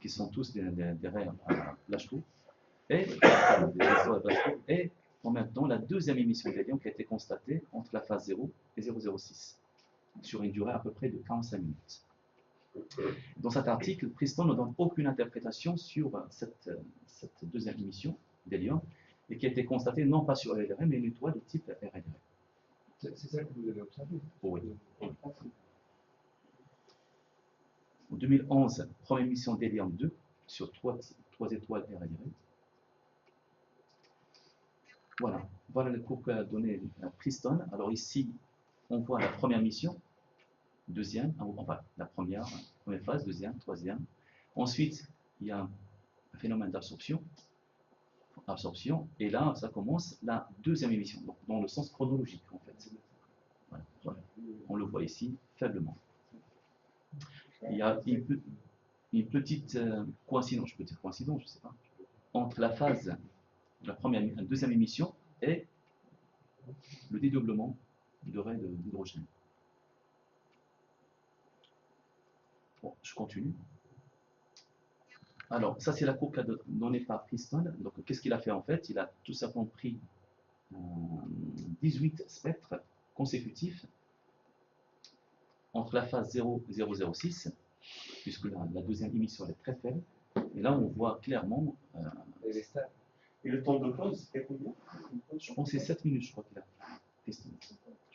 qui sont tous des raies à Blaschko, et, et en même temps la deuxième émission d'hélium qui a été constatée entre la phase 0 et 006, sur une durée à peu près de 45 minutes. Dans cet article, Priston ne donne aucune interprétation sur cette deuxième émission d'hélium, et qui a été constatée non pas sur LRM, mais une étoile de type RLR. C'est ça que vous avez observé? Oui. En 2011, première émission d'hélium 2 sur trois étoiles RLR. Voilà le cours qu'a donné Priston. Alors ici, on voit la première mission, deuxième, enfin la première phase, deuxième, troisième. Ensuite, il y a un phénomène d'absorption, et là, ça commence la deuxième émission, donc dans le sens chronologique en fait. Voilà. On le voit ici, faiblement. Il y a une petite coïncidence, je peux dire coïncidence, je ne sais pas, entre la phase, la deuxième émission et le dédoublement de raies d'hydrogène. Bon, je continue. Alors, ça c'est la courbe qu'a donnée par Priston. Donc, qu'est-ce qu'il a fait en fait? Il a tout simplement pris 18 spectres consécutifs entre la phase 0 et 006, puisque la deuxième émission est très faible. Et là, on voit clairement. Et le temps de pause, c'était combien? Je pense que c'est 7 minutes, je crois qu'il a. Priston.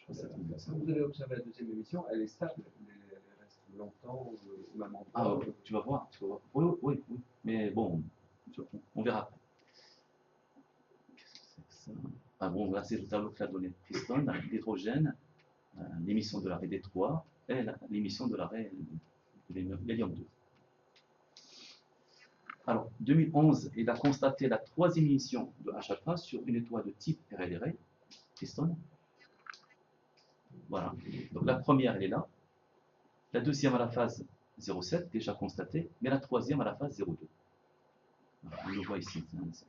Vous avez observé la deuxième émission, elle est stable, elle reste longtemps, ou même en temps. Ah, tu vas voir. Oui. Mais bon, on verra après. Qu'est-ce que c'est que ça? Ah bon, là, c'est le tableau que l'a donné Priston, l'hydrogène, l'émission de l'arrêt D3 et l'émission de l'arrêt de l'hélium 2. Alors, 2011, il a constaté la troisième émission de HFA sur une étoile de type RLR, Priston. Voilà. Donc la première, elle est là. La deuxième à la phase 0,7, déjà constatée, mais la troisième à la phase 0,2. On le voit ici.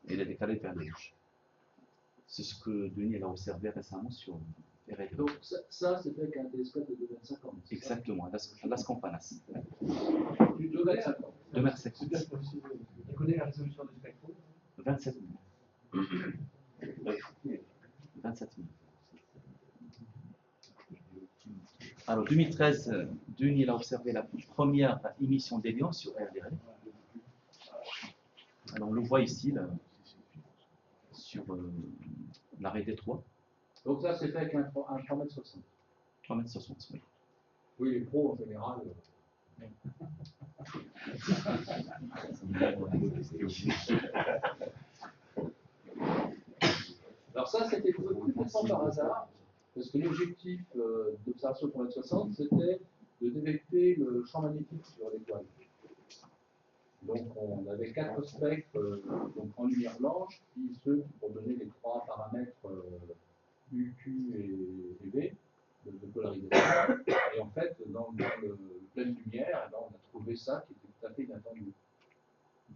Elle est décalée vers le gauche. C'est ce que Denis a observé récemment sur RLR. Donc ça c'était avec un télescope de 2,25 ans. Exactement, Las Campanas. Du 2,25 ans. 2,50 m. Tu connais la résolution du spectre? 27 000. 27 000. Alors, 2013, Denis a observé la première émission d'hélium sur RLR. Alors, on le voit ici, là, sur l'arrêt D3. Donc ça c'est fait avec un 3,60 m. 3,60 m, oui. Oui, les pros en général. Alors ça c'était complètement par hasard, parce que l'objectif d'observation 3,60 m, c'était de détecter le champ magnétique sur l'étoile. Donc on avait 4 spectres donc en lumière blanche, qui ceux pour donner les 3 paramètres U, Q et V de polarisation. Et en fait, dans le pleine lumière, on a trouvé ça qui était tout à fait inattendu.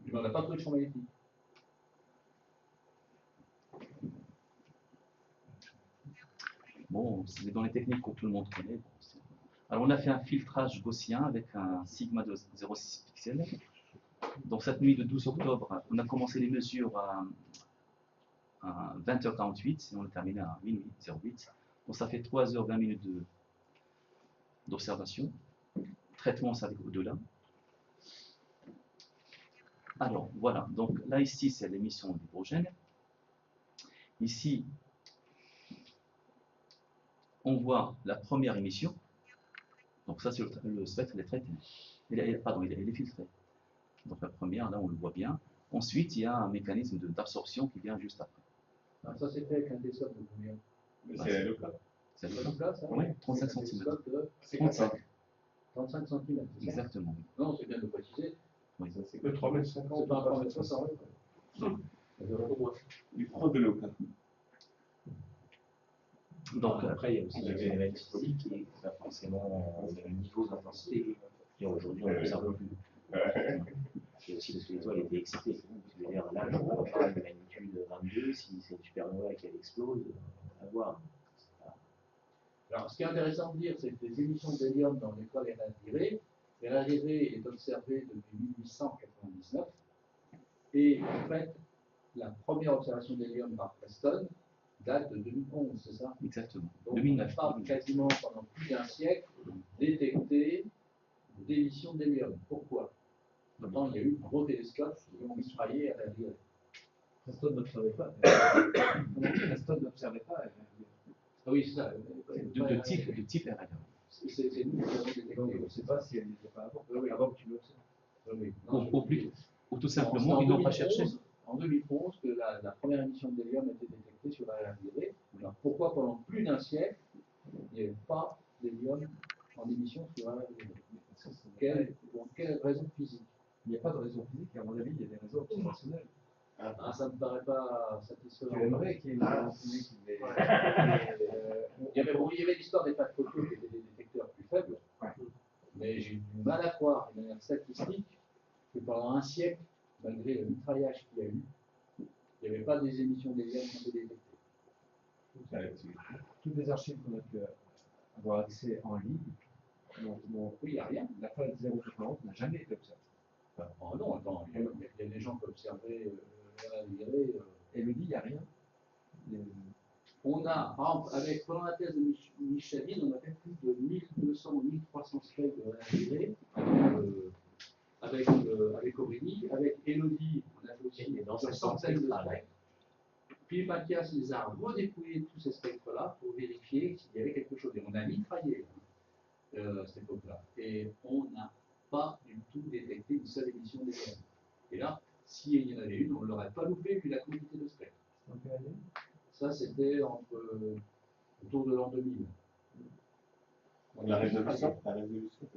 Mais on n'a pas trouvé de champ magnétique. Bon, c'est dans les techniques que tout le monde connaît. Alors, on a fait un filtrage gaussien avec un sigma de 0,6 pixels. Dans cette nuit de 12 octobre, on a commencé les mesures à 20h48 et on a terminé à minuit 08. Donc, ça fait 3h20 minutes d'observation. Traitement, ça avec au-delà. Alors, voilà. Donc, là, ici, c'est l'émission d'hydrogène. Ici, on voit la première émission. Donc ça, c'est le spectre, il est traité. Il est filtré. Donc la première, là, on le voit bien. Ensuite, il y a un mécanisme d'absorption qui vient juste après. Alors, ça c'est fait avec un télescope de combien? C'est le cas. C'est le cas, ça? Oui, 35 cm. 35 cm. Exactement. Non, c'est bien de préciser. Oui. C'est que 3,50 m. C'est pas 3,60 m. Du pro de l'OCA. Donc après, il y a aussi des phénomènes physiques et pas forcément le niveau d'intensité qu'aujourd'hui on n'observe plus. C'est aussi parce que l'étoile était excitée. Je veux dire, là, je ne vois pas une magnitude 22, si c'est une supernova qui explose, à voir. Alors, ce qui est intéressant de dire, c'est que les émissions d'hélium dans l'étoile RLR est observée depuis 1899. Et en fait, la première observation d'hélium par Preston date de 2011, c'est ça? Exactement. Donc, 2009. on n'a pas quasiment pendant plus d'un siècle détecté d'émissions d'hélium. Pourquoi? Pourtant, il y a eu de gros télescopes qui ont mitraillé à la virée. Preston n'observait pas. Preston n'observait pas. Ah oui, c'est ça. De type RL. C'est nous qui l'avons détecté. Donc, on ne sait pas si elle n'était pas avant. Oui. Avant que tu l'observes. Oui. Ou tout C'est simplement, en ils n'ont pas 2011 cherché. En 2011, que la première émission d'hélium a été détectée sur la virée. Alors, pourquoi pendant plus d'un siècle, il n'y avait pas d'hélium en émission sur la virée? Pour quelle raison physique? Il n'y a pas de raison physique, à mon avis, il y a des raisons observationnelles. Ça ne me paraît pas satisfaisant. Tu aimerais qu'il y ait une raison physique, mais. Il y avait l'histoire des pâtes photo qui étaient des détecteurs plus faibles, mais j'ai du mal à croire, de manière statistique, que pendant un siècle, malgré le mitraillage qu'il y a eu, il n'y avait pas des émissions d'hélium qui ont été détectées. Toutes les archives qu'on a pu avoir accès en ligne, Oui, il n'y a rien. la phase 0,91 n'a jamais été observée. Oh non, attends, il y a des gens qui observaient la virée. Elodie, il n'y a rien. On a, par exemple, pendant la thèse de Micheline, on a fait plus de 1200 ou 1300 spectres de la virée avec Aurélie, avec Elodie, on a fait aussi une centaine de spectres. Puis Mathias les a redépouillés tous ces spectres-là pour vérifier s'il y avait quelque chose. Et on a mitraillé à cette époque-là. Et on n'a pas du tout détecté une seule émission d'hélium. Et là, s'il y en avait une, on ne l'aurait pas loupé vu la quantité de spectres. Ça, c'était autour de l'an 2000. La résolution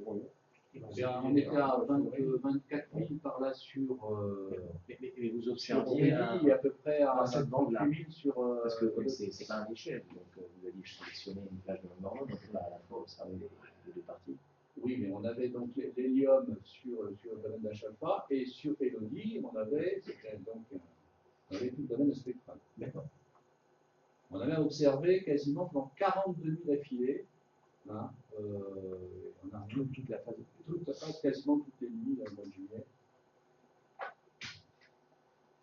pour eux. On était à 24 000 par là sur. Mais vous Sur observiez Aurélie et à peu près à un certain nombre 38 000 sur. parce que comme c'est pas un échelle, donc vous avez sélectionné une plage de Normand, donc pas à la fois observer les deux parties. Oui, mais on avait donc l'hélium sur le domaine d'Achalfa et sur Elodie, on avait tout le domaine spectral. D'accord. On avait observé quasiment pendant 42 000 affilés. Hein, on a toute la phase, quasiment toutes les nuits dans le mois de juillet.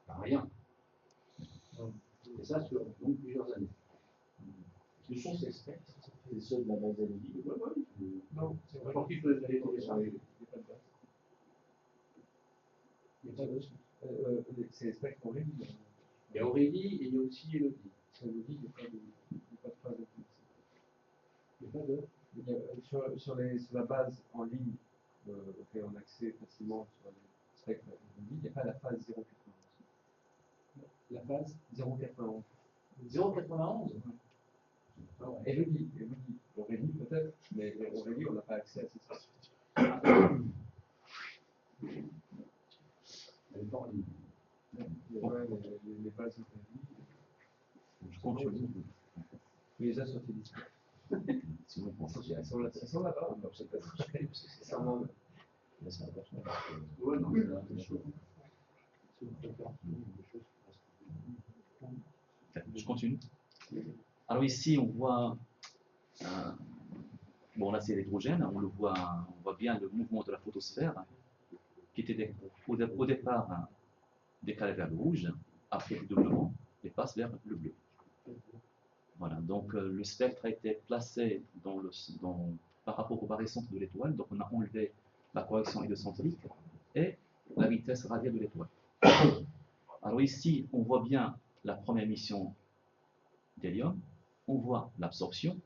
Rien. Et ça sur donc plusieurs années. Ce sont ces spectres, c'est ceux de la base Elodie. Non, c'est Je pense qu'il peut les télécharger. Il n'y a pas de. C'est les spectres en ligne. Il y a Aurélie et il y a aussi Elodie. Sur Elodie, il n'y a pas de phase active. Il n'y a pas de. Sur la base en ligne, auquel on a accès facilement sur les spectres Elodie, il n'y a pas la phase 0,91. La phase 0,91. 0,91. Elodie. Aurélie peut-être, mais Aurélie, on n'a pas accès à ces spectres. Elle n'est pas en ligne. Les bases Aurélie. Je continue. Tu les as sur tes disques. Sinon, bon, Elles sont là-bas. C'est sûrement. Là, c'est important. Ouais, non, c'est la même chose. je continue. Alors ici, on voit, bon là c'est l'hydrogène, on voit bien le mouvement de la photosphère qui était au départ décalé vers le rouge, après le doublement, et passe vers le bleu. Voilà, donc le spectre a été placé par rapport au barycentre de l'étoile, donc on a enlevé la correction héliocentrique et la vitesse radiale de l'étoile. Alors ici, on voit bien la première émission d'hélium, on voit l'absorption,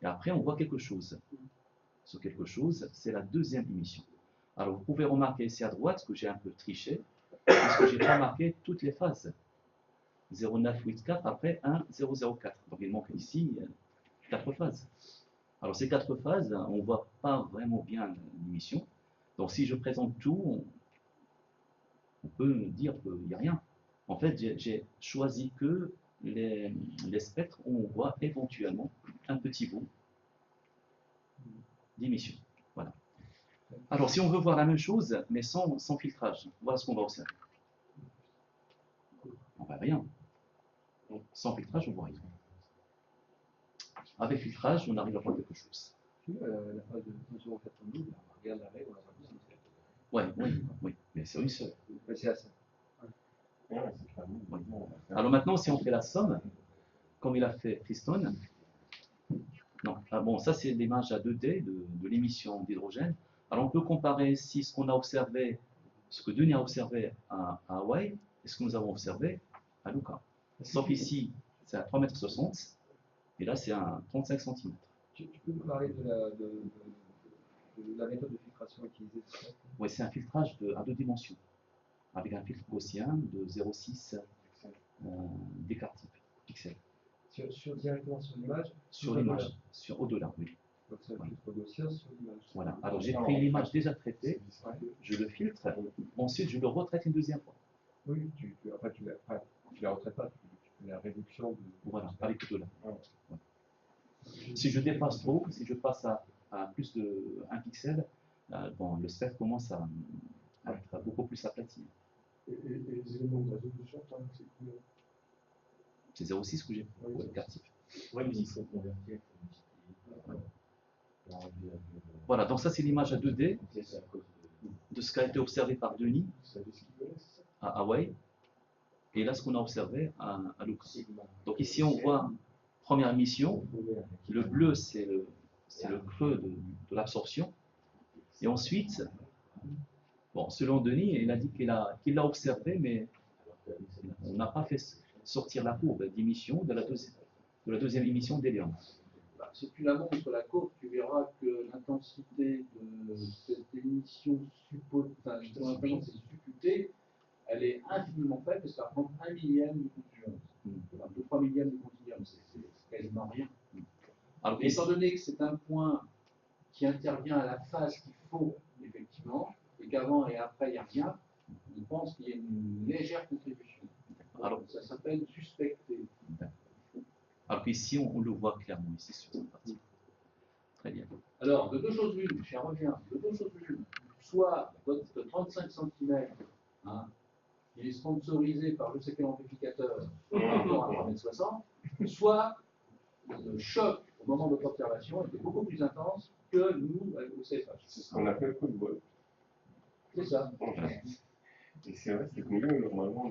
et après on voit quelque chose. Ce quelque chose, c'est la deuxième émission. Alors vous pouvez remarquer ici à droite que j'ai un peu triché, parce que j'ai pas marqué toutes les phases. 0,984 après 1,004. Donc il manque ici 4 phases. Alors ces 4 phases, on ne voit pas vraiment bien l'émission. Donc si je présente tout, on peut dire qu'il n'y a rien. En fait, j'ai choisi que les spectres où on voit éventuellement un petit bout d'émission. Voilà. Alors si on veut voir la même chose, mais sans filtrage, voilà ce qu'on va observer. On ne voit rien. Donc, sans filtrage, on ne voit rien. Avec filtrage, on arrive à voir quelque chose. La phase de 0,92, on regarde l'arrêt, on la voit bien. Oui, mais c'est une seule. Mais c'est à ça. Alors maintenant, si on fait la somme, comme il a fait Priston, non, ah bon, ça c'est l'image à 2D de l'émission d'hydrogène. Alors on peut comparer ici ce qu'on a observé, ce que Denis a observé à Hawaï, et ce que nous avons observé à Lucca. Sauf ici, c'est à 3,60 m, et là c'est à 35 cm. Tu peux nous parler de la méthode de filtration utilisée? Oui, c'est un filtrage à 2 dimensions, avec un filtre gaussien de 0,6 d'écart-type pixels. Directement sur l'image? Sur l'image, au-delà, oui. Donc c'est un filtre gaussien sur l'image. Voilà, alors j'ai pris l'image déjà traitée, je le filtre, ensuite je le retraite une deuxième fois. Oui, après tu la retraites pas, tu fais la réduction de... Voilà, avec au-delà. Ouais. Si je dépasse trop, si je passe à plus de 1 pixel, bon, le spectre commence à être beaucoup plus aplati. Et les éléments de résolution, c'est combien? C'est 0,6 que j'ai pour l'écart-type. Oui, mais il faut convertir. Voilà, donc ça c'est l'image à 2D de ce qui a été observé par Denis à Hawaï, et là ce qu'on a observé à Lucca. Donc ici on voit première émission, le bleu c'est le creux de l'absorption, et ensuite, bon, selon Denis, il a dit qu'il l'a observé, mais on n'a pas fait sortir la courbe d'émission de la deuxième émission d'hélium. Si tu la montres la courbe, tu verras que l'intensité de cette émission supputée, elle est infiniment faible parce qu'elle prend 1 millième de continuum. 2-3 millièmes de continuum, c'est quasiment rien. Alors, étant donné que c'est un point qui intervient à la phase qu'il faut, effectivement, et qu'avant et après il n'y a rien, je pense qu'il y a une légère contribution. Alors, ça s'appelle suspecter. Alors qu'ici, on le voit clairement, ici, sur cette partie. Très bien. Alors, de deux choses l'une, j'y reviens, de deux choses l'une, soit votre 35 cm, hein, il est sponsorisé par je sais quel amplificateur par rapport à 3,60 m, soit le choc au moment de votre observation était beaucoup plus intense que nous au CFH. C'est ce qu'on appelle coup de bol. C'est ça. Et c'est vrai, c'est combien normalement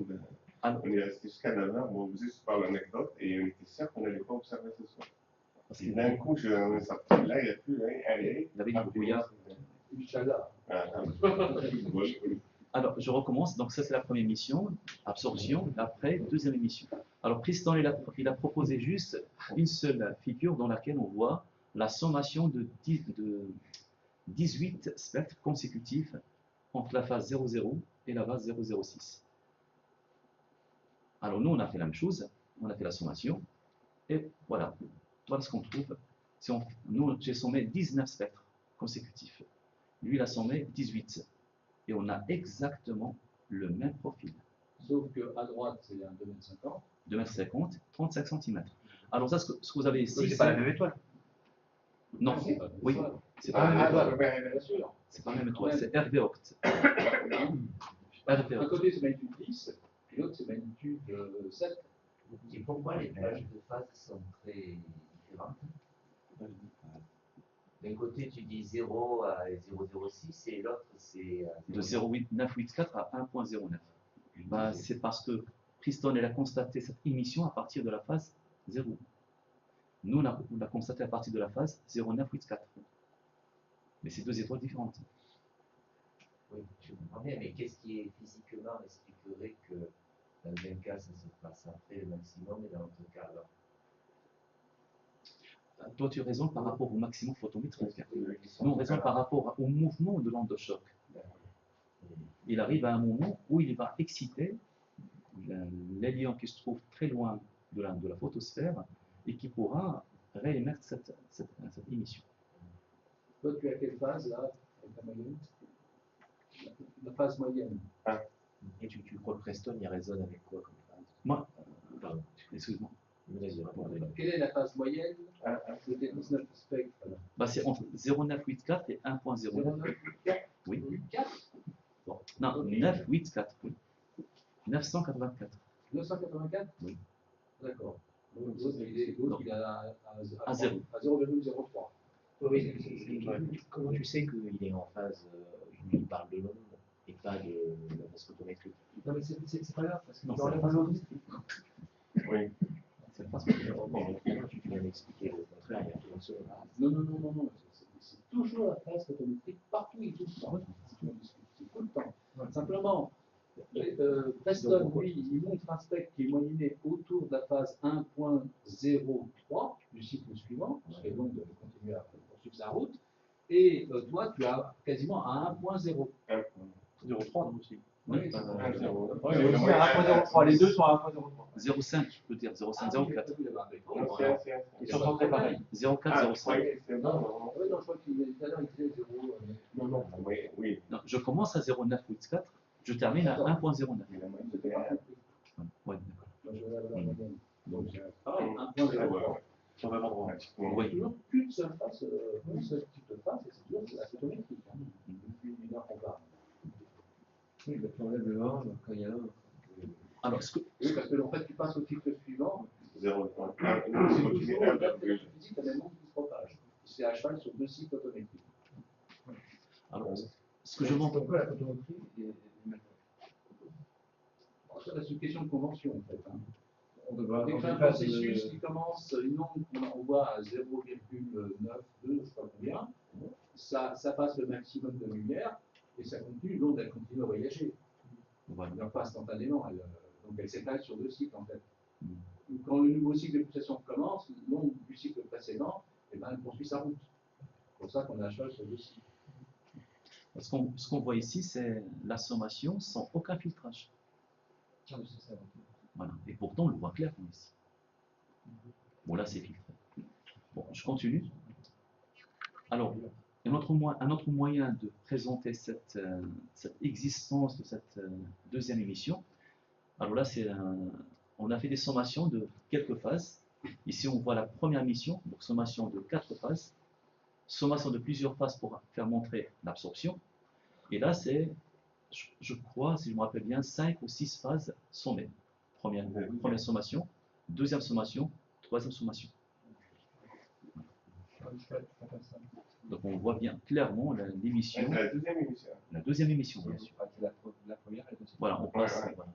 on est resté jusqu'à 9 h, bon, vous êtes par l'anecdote, et on était sûr qu'on n'allait pas observer ce soir. Et d'un coup, on est sorti, là, il n'y a plus rien, allez. Il y avait du brouillard. Inch'Allah. Alors, je recommence. Donc, ça, c'est la première émission, absorption. Après, deuxième émission. Alors, Tristan, il a proposé juste une seule figure dans laquelle on voit la sommation de 18 spectres consécutifs entre la phase 00 et la phase 006. Alors, nous, on a fait la même chose. On a fait la sommation. Et voilà. Voilà ce qu'on trouve. Nous, j'ai sommé 19 spectres consécutifs. Lui, il a sommé 18. Et on a exactement le même profil. Sauf qu'à droite, c'est un 2,50 m. 2,50 m, 35 cm. Alors ça, ce que vous avez ici... C'est pas la même étoile. Non, oui, c'est pas la même étoile. C'est pas la même étoile, c'est RV Oct. D'un côté, c'est magnitude 10, et l'autre, c'est magnitude 7. Et pourquoi les plages de phase sont très différentes? D'un côté, tu dis 0 à 0,06 et l'autre, c'est... De 0,984 à 1,09. Ben, c'est parce que Priston a constaté cette émission à partir de la phase 0. Nous, on l'a constaté à partir de la phase 0,984. Mais c'est deux étoiles différentes. Oui, je comprends bien, mais qu'est-ce qui est physiquement expliquerait que dans un cas, ça se passe après le maximum et dans l'autre cas, alors? Toi, tu raisonnes par rapport au maximum photométrique. Nous, on raisonne par rapport au mouvement de l'onde de choc. Il arrive à un moment où il va exciter l'hélium qui se trouve très loin de la photosphère et qui pourra réémettre cette émission. Toi, tu es à quelle phase, là, avec la moyenne? La phase moyenne. Et tu crois que Preston, il résonne avec quoi comme phase? Moi, excuse-moi. Quelle est la phase moyenne de tes 19 spectres? Bah, c'est entre 0,984 et 1,09. Oui. 4 Bon. Non, 984, oui. 984. 984? Oui. D'accord. L'autre, il est à 0. À 0,03. Oui, comment tu sais qu'il est en phase, il parle de l'onde? et pas de la photométrie. Non, mais c'est pas grave, parce que Non, tu enlèves un autre. Oui. C'est pas Tu viens d'expliquer le contraire, il y a une seule. Non. C'est toujours la phase photométrique partout et tout le temps. C'est tout le temps. Simplement, Preston, lui, il montre un spectre qui est moyenné autour de la phase 1.03 du cycle suivant, ce qui est donc de continuer à poursuivre sa route. Et toi, tu as quasiment à 1.0. 0,3 nous aussi. Oui, Un zéro. Ouais, mais aussi à 1.03, les deux sont à 1.03. 0,5, je peux dire 0,5, 0,4. Ils sont très pareils. 0,4, 0,5. C'est bon. Oui, non, je crois qu'il tout à l'heure, il disait 0. Non. Oui. Non, je commence à 0,9,4, je termine à 1,09. C'était pas compris. Ouais, Moi, je vais avoir la moyenne. Donc, pareil, Ouais, 1.03. ouais. Sur le même endroit. Oui. Toujours qu'une seule face, un seul type de face, et c'est toujours la photométrique. Depuis une heure qu'on parle. Oui, bah, tu enlèves le 1, donc quand il y a un. Alors, ce que, Oui, parce que en fait, tu passes au cycle suivant, 0. c'est toujours le même phénomène physique, la même onde qui se propage. C'est à cheval sur deux cycles photométriques. alors, ce que je montre, Pourquoi la photométrie est C'est une question de convention, en fait. Hein. on devrait Dès que tu as un processus qui commence, une onde qu'on voit à 0,92, je ne sais pas combien, ça passe le maximum de lumière et ça continue, l'onde elle continue à voyager. voilà. Elle ne pas instantanément, donc elle s'étale sur deux cycles en fait. Quand le nouveau cycle de pulsation commence, l'onde du cycle précédent, elle poursuit sa route. C'est pour ça qu'on a à cheval sur deux cycles. Ce qu'on voit ici, c'est la sommation sans aucun filtrage. Voilà. Et pourtant, on le voit clairement ici. Bon, là, c'est filtré. Bon, je continue. Alors, un autre moyen de présenter cette existence de cette deuxième émission, alors là, on a fait des sommations de quelques phases. Ici, on voit la première émission, donc sommation de 4 phases, sommation de plusieurs phases pour faire montrer l'absorption. Et là, c'est, je crois, si je me rappelle bien, 5 ou 6 phases sommées. Première sommation, deuxième sommation, troisième sommation. Donc on voit bien clairement l'émission. C'est la deuxième émission. La deuxième émission, bien sûr. C'est la première et la deuxième. Voilà, on passe Ouais. voilà,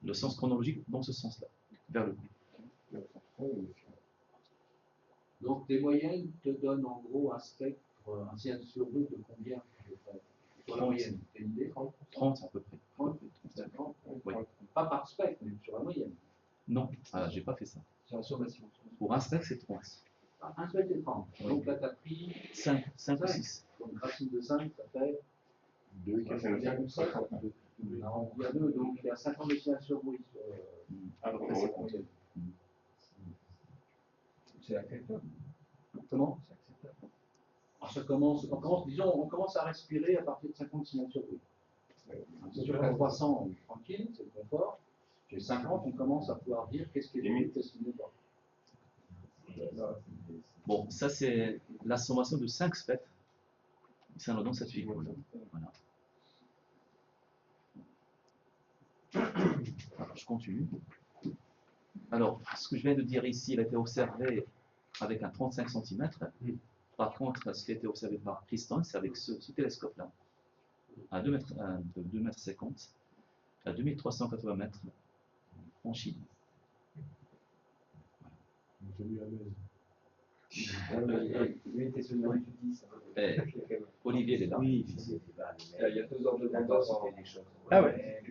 le sens chronologique dans ce sens-là, vers le haut. Donc des moyennes te donnent en gros un spectre, un signe sur deux de combien à peu près sur la 30. moyenne, t'as une idée 30 à peu près. 30, 50, pas par spectre, mais sur la moyenne. Non, j'ai pas fait ça. C'est la sommation. Pour un spectre, c'est 30. Un spectre est 30. Donc là, tu as pris 5 ou 6. donc racine de 5, ça fait 2, 2,5. Non, il y a 2, donc il y a 50 décimales sur bruit sur À peu près, c'est 30. moyenne. C'est acceptable. Comment C'est acceptable. Alors on commence à respirer à partir de 50 décimales sur bruit. C'est sûr qu'à 300, tranquille, c'est le confort. Chez 50, on commence à pouvoir dire qu'est-ce qui est limite, qu'est-ce qui n'est pas. Bon, ça c'est la sommation de 5 spectres. C'est dans cette figure. Voilà. Alors, je continue. Alors, ce que je viens de dire ici, il a été observé avec un 35 cm. Par contre, ce qui a été observé par Preston, c'est avec ce télescope-là, à 2,50 m, à 2380 mètres en Chine. Lui était celui qui dit ça. Olivier, il est là. Oui, Il y a 2 ordres de grandeur. Ah ouais.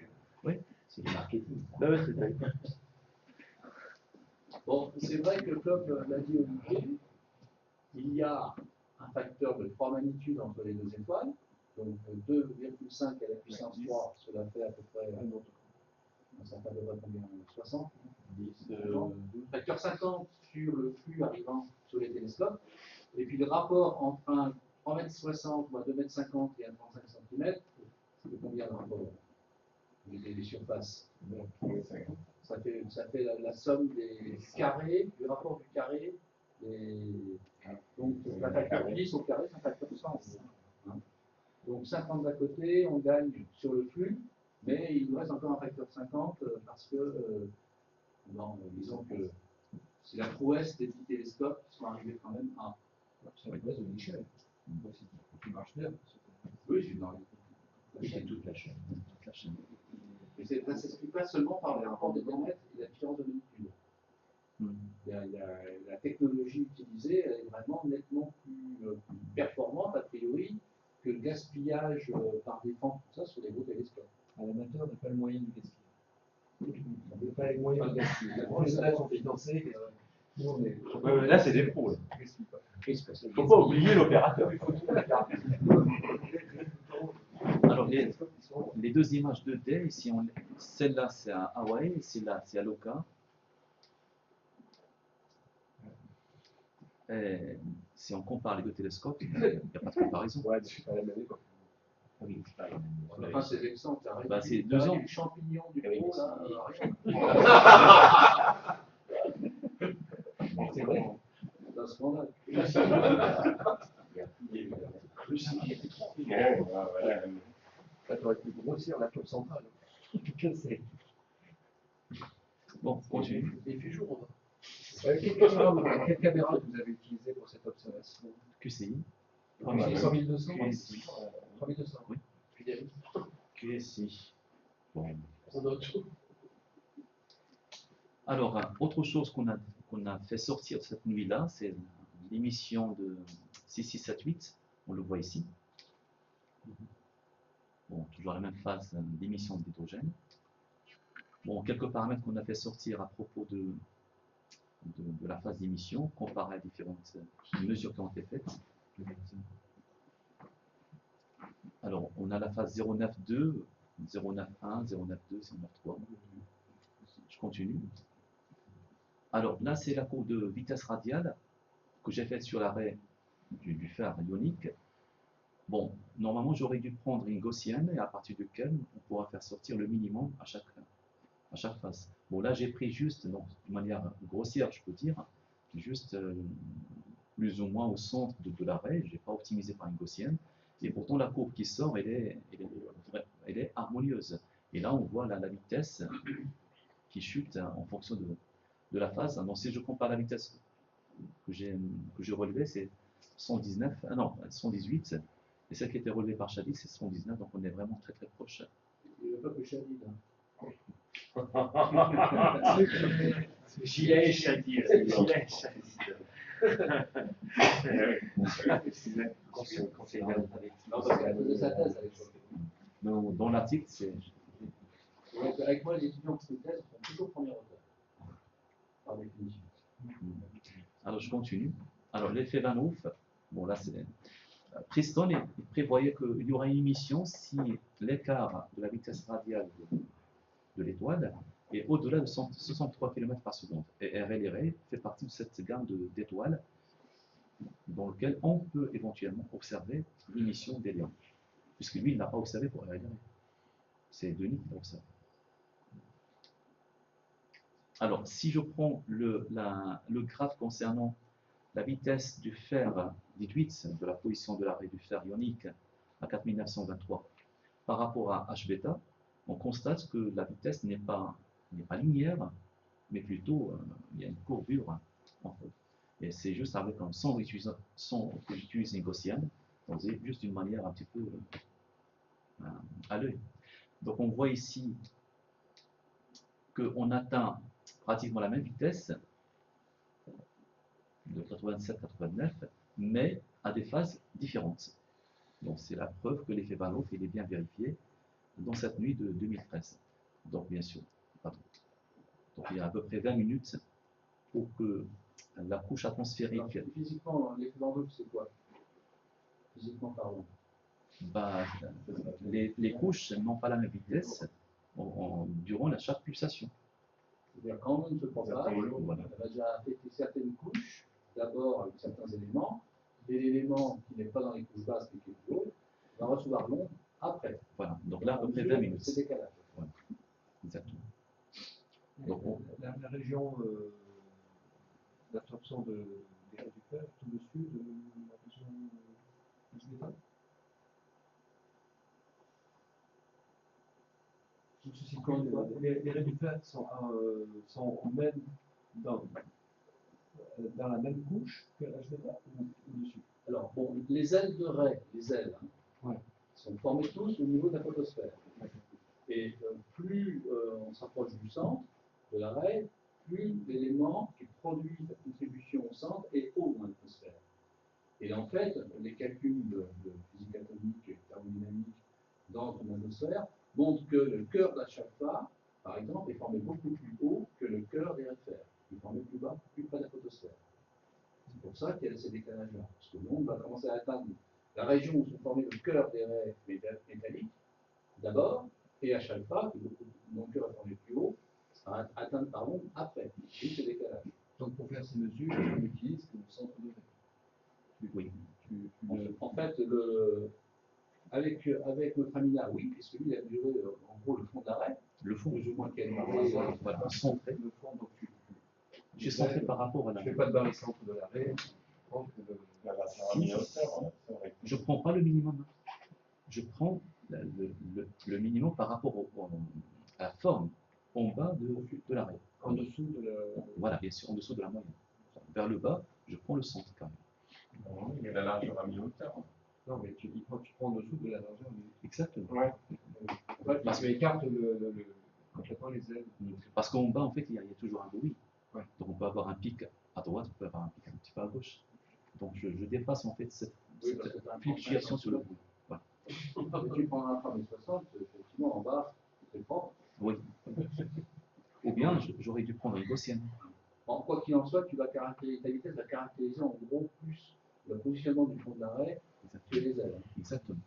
Oui. C'est du marketing. Ah ouais, c'est vrai. Bon, c'est vrai que comme l'a dit Olivier, il y a un facteur de 3 magnitudes entre les deux étoiles, donc 2,5 à la puissance 3, cela fait à peu près, ça fait à peu près combien 60 facteur 50 sur le flux arrivant sur les télescopes, et puis le rapport entre un 3,60 m ou un 2,50 m et un 35 cm, c'est combien le rapport des surfaces? Ça fait la somme des carrés, du rapport du carré, donc la facteur 10 au carré, c'est un facteur 100. Hein. Donc 50 d'un côté, on gagne sur le flux, mais il nous reste encore un facteur 50 parce que, disons que c'est la prouesse des petits télescopes qui sont arrivés quand même à... C'est la base de Michel. Qui marche bien. Oui, c'est dans C'est toute la chaîne. Toute la chaîne. Et ça ne s'explique pas seulement par le rapport des diamètres et la différence de magnitude. Hmm. La technologie utilisée est vraiment nettement plus performante, a priori, que le gaspillage par défense, tout ça, sur les gros télescopes. L'amateur n'a pas le moyen de gaspiller. On n'a pas les moyens de gaspiller. Les professionnels sont financés. Nous, on est... Ouais, là, c'est des pros. Là. Il ne faut pas oublier l'opérateur. Alors, les deux images 2D, ici, celle-là c'est à Hawaï, celle-là c'est à Loka. Et si on compare les deux télescopes, il n'y a pas de comparaison. Ouais, c'est pas la même époque. Oui, c'est pas la même. Enfin, c'est vexant, tu as Bah, c'est 2 ans. les champignons du Oui, pro, là, C'est vrai. c'est un scandale. Là, tu aurais pu grossir la tour centrale. Bon, continue. Il fait jour. Quelle caméra vous avez utilisée pour cette observation? QCI. 3200 QSI. 3200. Oui. QSI. Bon. Alors, autre chose qu'on a fait sortir cette nuit-là, c'est l'émission de 6678. On le voit ici. Bon, toujours la même phase d'émission d'hydrogène. Bon, quelques paramètres qu'on a fait sortir à propos de la phase d'émission, comparé à différentes mesures qui ont été faites. Alors, on a la phase 092, 091, 092, 093. Je continue. Alors, là, c'est la courbe de vitesse radiale que j'ai faite sur l'arrêt du fer ionique. Bon, normalement, j'aurais dû prendre une gaussienne et à partir de laquelle on pourra faire sortir le minimum à chaque phase. Bon, là, j'ai pris juste, donc, de manière grossière, je peux dire, juste plus ou moins au centre de l'arrêt. Je n'ai pas optimisé par une gaussienne. Et pourtant, la courbe qui sort, elle est harmonieuse. Et là, on voit la vitesse qui chute en fonction de la phase. Donc, si je compare la vitesse que j'ai relevée, c'est 119, non, 118. Et celle qui était relevée par Shadid, c'est 119. Donc, on est vraiment très très proche. Il n'y a pas que Shadid. Gilet et Shadid. Gilet et Shadid. Dans l'article, c'est... Avec moi, les étudiants qui se thèse sont toujours premier auteur. Par définition. Alors, je continue. Alors, l'effet Van Hoof, bon, là, c'est... Princeton, il prévoyait qu'il y aurait une émission si l'écart de la vitesse radiale de l'étoile est au-delà de 63 km par seconde. Et RLR fait partie de cette gamme d'étoiles dans lequel on peut éventuellement observer l'émission d'hélium. Puisque lui, il n'a pas observé pour RLR. C'est Denis qui l'a observé. Alors, si je prends le graphe concernant la vitesse du fer déduite de la position de l'arrêt du fer ionique à 4923 par rapport à H-bêta, on constate que la vitesse n'est pas linéaire, mais plutôt il y a une courbure en fait. Et c'est juste avec un son que j'utilise une gaussienne, donc c'est juste d'une manière un petit peu à l'œil. Donc on voit ici qu'on atteint pratiquement la même vitesse de 87-89, mais à des phases différentes. Donc c'est la preuve que l'effet Van Hoof est bien vérifié dans cette nuit de 2013. Donc bien sûr, pardon. Donc il y a à peu près 20 minutes pour que la couche atmosphérique... Alors, physiquement, l'effet Van Hoof, c'est quoi? Physiquement parlant. Bah, les couches n'ont pas la même vitesse durant chaque pulsation. C'est-à-dire quand on se propage, on va déjà affecter certaines couches, d'abord avec certains éléments, et l'élément qui n'est pas dans les couches basses mais qui est plus haut, va recevoir l'onde après. Voilà, donc là à peu près 20 minutes. C'est décalage. Voilà. Exactement. Donc, la région d'absorption des raies du fer est au-dessus de la région du métal. Les raies du fer sont même dans la même couche que l'H-bêta ou au-dessus? Alors, bon, les ailes de raie, les ailes, hein, ouais. sont formés tous au niveau de la photosphère. Et plus on s'approche du centre de l'arrêt, plus l'élément qui produit la contribution au centre est haut dans l'atmosphère. Et en fait, les calculs de physique atomique et thermodynamique dans une atmosphère montrent que le cœur d'A-chalfa, par exemple, est formé beaucoup plus haut que le cœur des réfers, qui est formé plus bas, plus près de la photosphère. C'est pour ça qu'il y a ces décalages-là. Parce que l'onde va commencer à atteindre la région où sont formés le cœur des raies métalliques, d'abord, et H-alpha, dont le cœur est formé plus haut, sera atteint par l'onde après. Et ce décalage. Donc pour faire ces mesures, on utilise le centre de raie. Oui. En fait, avec notre ami là, oui, puisque lui, il a mesuré en gros le fond de l'arrêt, Le fond, plus ou moins quel voilà, centré. Le fond, donc Je suis centré par rapport à je la. ne fais pas de barycentre de l'arrêt. Je ne prends pas le minimum. Je prends le minimum par rapport à la forme en bas de l'arrêt. En dessous de la. Voilà, bien sûr, en dessous de la moyenne. Vers le bas, je prends le centre quand même. Il y a la largeur à mi-hauteur. Non, mais tu prends en dessous de la largeur. Exactement. Ouais. En fait, parce qu'il écarte complètement les ailes. Parce qu'en bas, en fait, il y a toujours un bruit. Ouais. Donc on peut avoir un pic à droite, on peut avoir un pic un petit peu à gauche. Donc je dépasse en fait cette fluctuation sur le bruit. Voilà. Tu prends un 3060, effectivement, en bas, c'est propre. Oui. Ou bien, j'aurais dû prendre une gaussienne. En quoi qu'il en soit, ta vitesse va caractériser en gros plus le positionnement du fond de l'arrêt que les ailes. Exactement.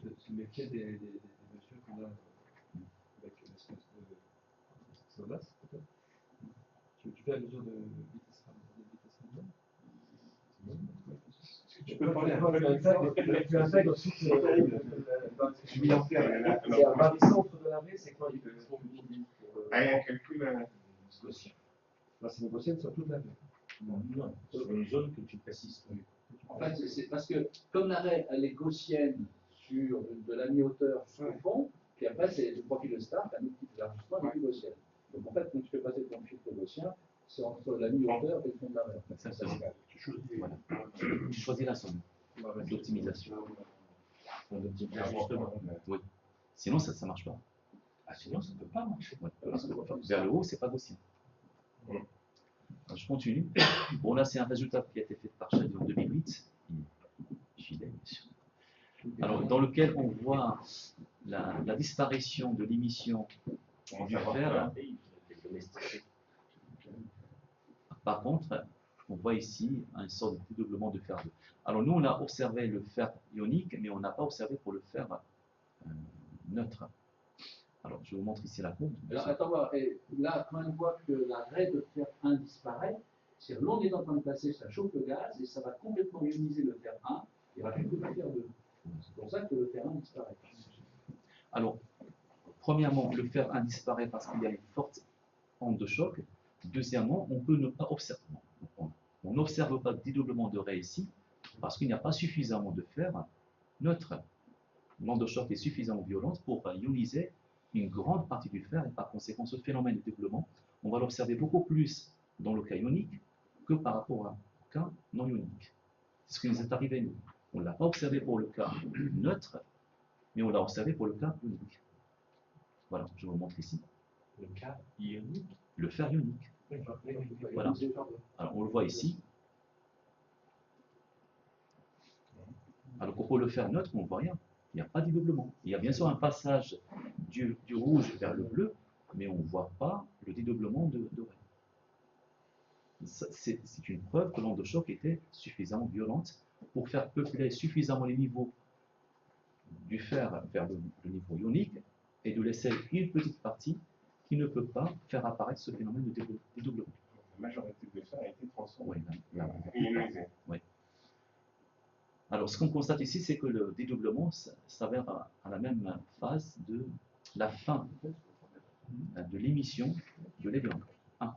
C'est le métier des mesures qu'on a avec l'espèce de Solas, peut-être. Tu fais la mesure de vitesse radiale. Tu peux parler un peu de tu intègres ensuite je suis mis en clair. C'est un barycentre de l'arrêt, c'est quoi? Il y a un calcul gaussien. Là, c'est une gaussienne sur toute l'arrêt. Non, sur une zone que tu précises. En fait, c'est parce que comme l'arrêt elle est gaussienne sur de la mi-hauteur jusqu'au fond, puis après c'est le profil de start, un autre type d'ajustement est plus gaussienne. Donc en fait, quand tu fais passer ton filtre gaussien, c'est entre la mi-hauteur et le fond de l'arrêt. Voilà. Tu choisis la somme d'optimisation. Oui. Sinon, ça ne marche pas. Ah, sinon, ça ne peut pas marcher. Ouais. Parce que vers le haut, c'est pas gaussien. Alors, je continue. Bon, là, c'est un résultat qui a été fait par Chadi en 2008. Alors, dans lequel on voit la disparition de l'émission du fer. Par contre, on voit ici une sorte de dédoublement de fer 2. Alors, nous, on a observé le fer ionique, mais on n'a pas observé pour le fer neutre. Alors, je vous montre ici la courbe. Alors, attends, et là, quand on voit que la raie de fer 1 disparaît, c'est l'onde est en train de passer, ça chauffe le gaz et ça va complètement ioniser le fer 1, il ne reste plus que le fer 2. C'est pour ça que le fer 1 disparaît. Alors, premièrement, le fer 1 disparaît parce qu'il y a une forte onde de choc. Deuxièmement, on peut ne pas observer. On n'observe pas de dédoublement de raie ici parce qu'il n'y a pas suffisamment de fer neutre. L'onde de choc est suffisamment violente pour ioniser une grande partie du fer et par conséquent, ce phénomène de dédoublement, on va l'observer beaucoup plus dans le cas ionique que par rapport à un cas non ionique. C'est ce qui nous est arrivé nous. On ne l'a pas observé pour le cas neutre, mais on l'a observé pour le cas ionique. Voilà, je vous montre ici. Le cas ionique. Le fer ionique. Voilà. Alors, on le voit ici. Alors, pour le fer neutre, on ne voit rien. Il n'y a pas de dédoublement. Il y a bien sûr un passage du rouge vers le bleu, mais on ne voit pas le dédoublement de raie. C'est une preuve que l'onde de choc était suffisamment violente pour faire peupler suffisamment les niveaux du fer vers le niveau ionique et de laisser une petite partie qui ne peut pas faire apparaître ce phénomène de dédoublement. La majorité de fer a été transformée. Oui. Oui. Alors, ce qu'on constate ici, c'est que le dédoublement s'avère à la même phase de la fin de l'émission de l'hélium 1.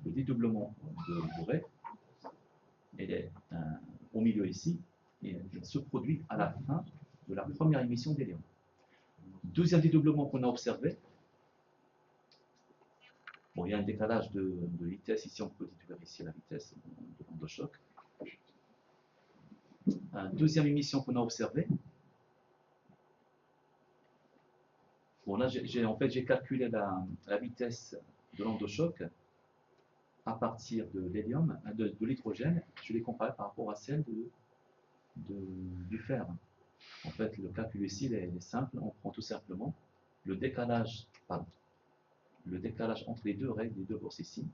Le dédoublement de raie, il est au milieu ici, et il se produit à la fin de la première émission d'hélium. Deuxième dédoublement qu'on a observé, bon, il y a un décalage de vitesse, ici on peut déduire ici la vitesse de l'onde de choc. Deuxième émission qu'on a observée. Bon, là, j'ai calculé la vitesse de l'onde de choc à partir de l'hélium, de l'hydrogène. Je l'ai comparé par rapport à celle du fer. En fait, le calcul ici est simple. On prend tout simplement le décalage entre les deux règles, les deux bourses ici,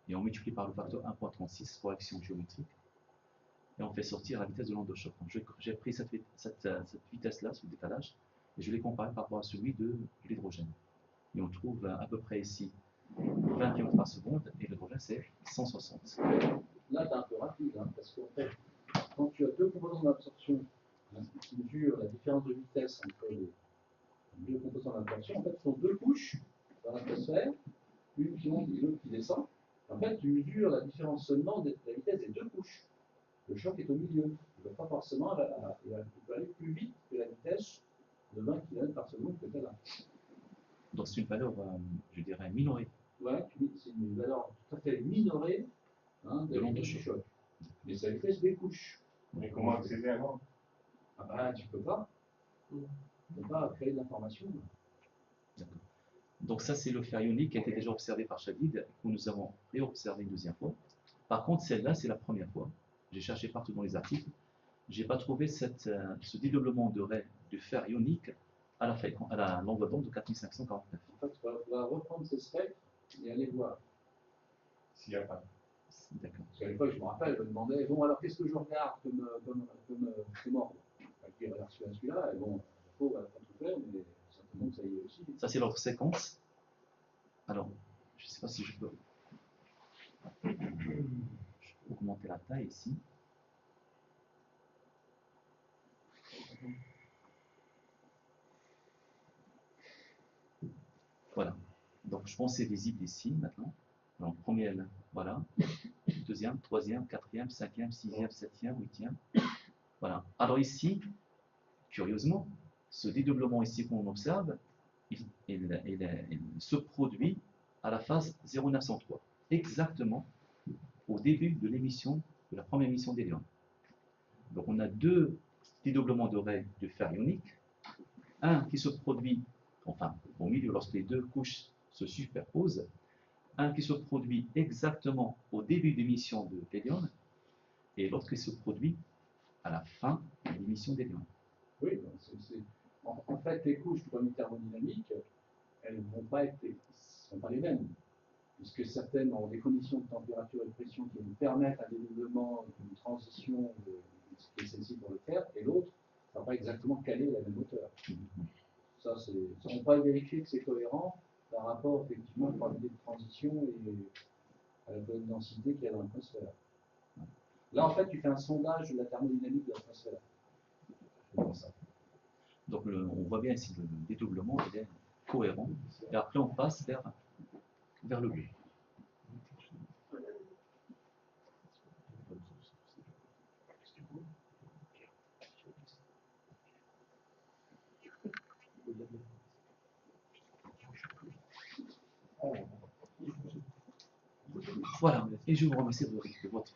et on multiplie par le facteur 1.36, correction géométrique, et on fait sortir la vitesse de l'onde de choc. J'ai pris cette vitesse-là, ce décalage, et je l'ai comparé par rapport à celui de l'hydrogène. Et on trouve à peu près ici 20 km par seconde, et l'hydrogène c'est 160. Là, tu es un peu rapide, hein, parce qu'en fait, quand tu as deux composants d'absorption qui mesurent la différence de vitesse entre les deux composants d'absorption, en fait, ce sont deux couches dans l'atmosphère, une qui monte et l'autre qui descend. En fait, tu mesures la différence seulement de la vitesse des deux couches. Le choc est au milieu. Il ne va pas forcément il peut aller plus vite que la vitesse de 20 km par seconde que tu as là. Donc c'est une valeur, je dirais, minorée. Ouais, c'est une valeur tout à fait minorée de l'onde de choc. Mais c'est la vitesse des couches. Mais comment accéder alors? Ah ben, tu peux pas. Tu ne peux pas créer de l'information. D'accord. Donc ça, c'est le fer ionique qui a été déjà observé par Shadid, que nous avons réobservé une deuxième fois. Par contre, celle-là, c'est la première fois. J'ai cherché partout dans les articles. Je n'ai pas trouvé ce dédoublement de ray du fer ionique à la longueur d'onde de 4549. En fait, tu vas reprendre ces spectres et aller voir. S'il n'y a pas. D'accord. Parce qu'à l'époque, je me rappelle, je me demandais, bon, alors qu'est-ce que je regarde comme ordre? Je vais regarder celui-là, et bon, il faut pas tout faire, mais certainement que ça y est aussi. Ça, c'est l'ordre séquence. Alors, je ne sais pas si je peux augmenter la taille ici. Voilà. Donc, je pense que c'est visible ici maintenant. Donc, première, voilà. Deuxième, troisième, quatrième, cinquième, sixième, septième, huitième. Voilà. Alors ici, curieusement, ce dédoublement ici qu'on observe, il se produit à la phase 0903, exactement au début de l'émission, de la première émission d'hélium. Donc on a deux dédoublements de ray de fer ionique, un qui se produit, enfin au milieu lorsque les deux couches se superposent, un qui se produit exactement au début de l'émission de l'hélium, et l'autre qui se produit à la fin de l'émission d'hélium. Oui, en fait, les couches thermodynamiques, elles ne sont pas les mêmes, puisque certaines ont des conditions de température et de pression qui nous permettent un dédoublement, une transition qui est celle-ci pour le faire, et l'autre, ça ne va pas exactement caler la même hauteur. Ça, on ne peut pas vérifier que c'est cohérent par rapport effectivement à la probabilité de transition et à la bonne densité qu'il y a dans l'atmosphère. Là, en fait, tu fais un sondage de la thermodynamique de l'atmosphère. Donc on voit bien ici le dédoublement, il est cohérent, et après on passe vers le bleu. Voilà, et je vous remercie de votre